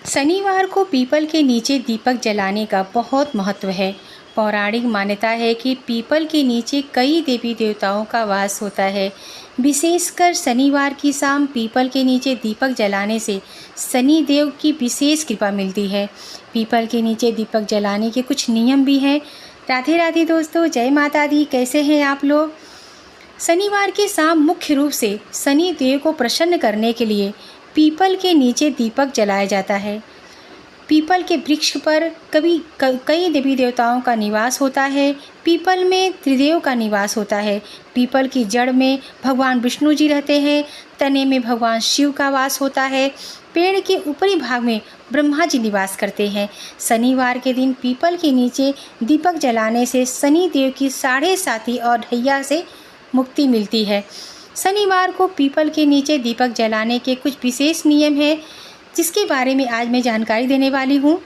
शनिवार को पीपल के नीचे दीपक जलाने का बहुत महत्व है। पौराणिक मान्यता है कि पीपल के नीचे कई देवी देवताओं का वास होता है। विशेषकर शनिवार की शाम पीपल के नीचे दीपक जलाने से शनि देव की विशेष कृपा मिलती है। पीपल के नीचे दीपक जलाने के कुछ नियम भी हैं। राधे राधे दोस्तों, जय माता दी। कैसे हैं आप लोग? शनिवार की शाम मुख्य रूप से शनि देव को प्रसन्न करने के लिए पीपल के नीचे दीपक जलाया जाता है। पीपल के वृक्ष पर कई देवी देवताओं का निवास होता है। पीपल में त्रिदेव का निवास होता है। पीपल की जड़ में भगवान विष्णु जी रहते हैं। तने में भगवान शिव का वास होता है। पेड़ के ऊपरी भाग में ब्रह्मा जी निवास करते हैं। शनिवार के दिन पीपल के नीचे दीपक जलाने से शनि देव की साढ़े साती और ढैया से मुक्ति मिलती है। शनिवार को पीपल के नीचे दीपक जलाने के कुछ विशेष नियम हैं, जिसके बारे में आज मैं जानकारी देने वाली हूँ।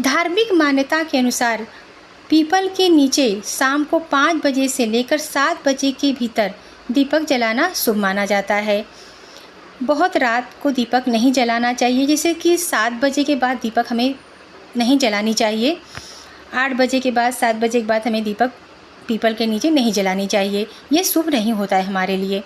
धार्मिक मान्यता के अनुसार पीपल के नीचे शाम को 5 बजे से लेकर 7 बजे के भीतर दीपक जलाना शुभ माना जाता है। बहुत रात को दीपक नहीं जलाना चाहिए, जैसे कि 7 बजे के बाद दीपक हमें नहीं जलानी चाहिए। 8 बजे के बाद 7 बजे के बाद हमें दीपक पीपल के नीचे नहीं जलानी चाहिए। ये शुभ नहीं होता है हमारे लिए,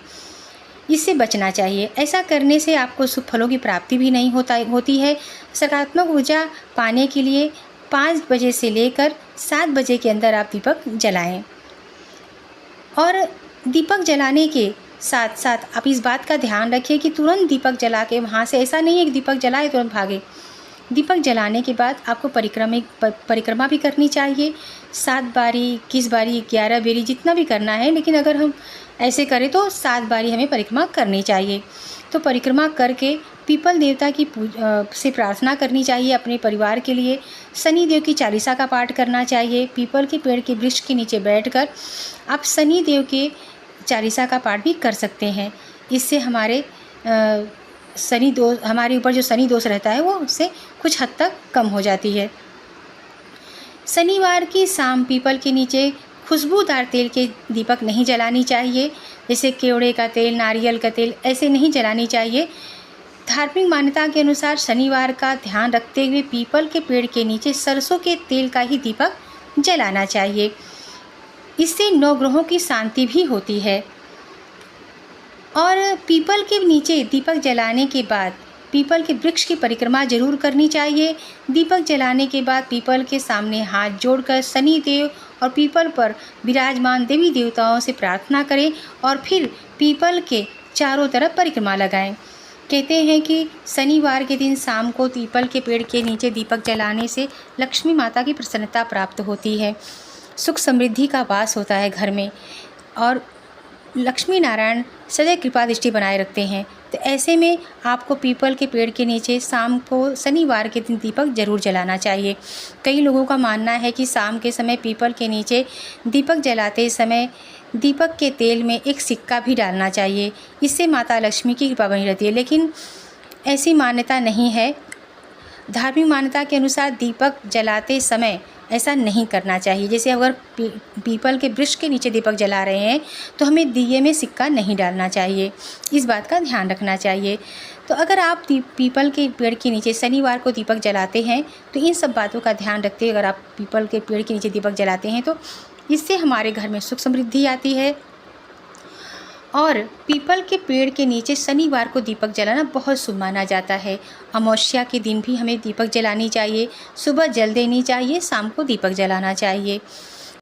इससे बचना चाहिए। ऐसा करने से आपको शुभ फलों की प्राप्ति भी नहीं होती है। सकारात्मक ऊर्जा पाने के लिए 5 बजे से लेकर 7 बजे के अंदर आप दीपक जलाएं। और दीपक जलाने के साथ साथ आप इस बात का ध्यान रखिए कि तुरंत दीपक जला के वहाँ से, ऐसा नहीं है कि दीपक जलाए तुरंत भागे। दीपक जलाने के बाद आपको परिक्रमा भी करनी चाहिए। 7 बारी, 21 बारी, 11 बारी, जितना भी करना है, लेकिन अगर हम ऐसे करें तो 7 बारी हमें परिक्रमा करनी चाहिए। तो परिक्रमा करके पीपल देवता की से प्रार्थना करनी चाहिए अपने परिवार के लिए। शनि देव की चालीसा का पाठ करना चाहिए। पीपल के पेड़ के वृक्ष के नीचे बैठकर आप शनि देव के चालीसा का पाठ भी कर सकते हैं। इससे हमारे हमारे ऊपर जो शनि दोष रहता है वो उससे कुछ हद तक कम हो जाती है। शनिवार की शाम पीपल के नीचे खुशबूदार तेल के दीपक नहीं जलानी चाहिए, जैसे केवड़े का तेल, नारियल का तेल, ऐसे नहीं जलानी चाहिए। धार्मिक मान्यता के अनुसार शनिवार का ध्यान रखते हुए पीपल के पेड़ के नीचे सरसों के तेल का ही दीपक जलाना चाहिए। इससे 9 ग्रहों की शांति भी होती है। और पीपल के नीचे दीपक जलाने के बाद पीपल के वृक्ष की परिक्रमा जरूर करनी चाहिए। दीपक जलाने के बाद पीपल के सामने हाथ जोड़कर शनि देव और पीपल पर विराजमान देवी देवताओं से प्रार्थना करें और फिर पीपल के चारों तरफ परिक्रमा लगाएं। कहते हैं कि शनिवार के दिन शाम को पीपल के पेड़ के नीचे दीपक जलाने से लक्ष्मी माता की प्रसन्नता प्राप्त होती है। सुख समृद्धि का वास होता है घर में और लक्ष्मी नारायण सदैव कृपा दृष्टि बनाए रखते हैं। तो ऐसे में आपको पीपल के पेड़ के नीचे शाम को शनिवार के दिन दीपक जरूर जलाना चाहिए। कई लोगों का मानना है कि शाम के समय पीपल के नीचे दीपक जलाते समय दीपक के तेल में एक सिक्का भी डालना चाहिए। इससे माता लक्ष्मी की कृपा बनी रहती है, लेकिन ऐसी मान्यता नहीं है। धार्मिक मान्यता के अनुसार दीपक जलाते समय ऐसा नहीं करना चाहिए। जैसे अगर पीपल के वृक्ष के नीचे दीपक जला रहे हैं तो हमें दिए में सिक्का नहीं डालना चाहिए, इस बात का ध्यान रखना चाहिए। तो अगर आप पीपल के पेड़ के नीचे शनिवार को दीपक जलाते हैं तो इन सब बातों का ध्यान रखते हुए अगर आप पीपल के पेड़ के नीचे दीपक जलाते हैं तो इससे हमारे घर में सुख समृद्धि आती है। और पीपल के पेड़ के नीचे शनिवार को दीपक जलाना बहुत शुभ माना जाता है। अमावस्या के दिन भी हमें दीपक जलानी चाहिए। सुबह जल देनी चाहिए, शाम को दीपक जलाना चाहिए।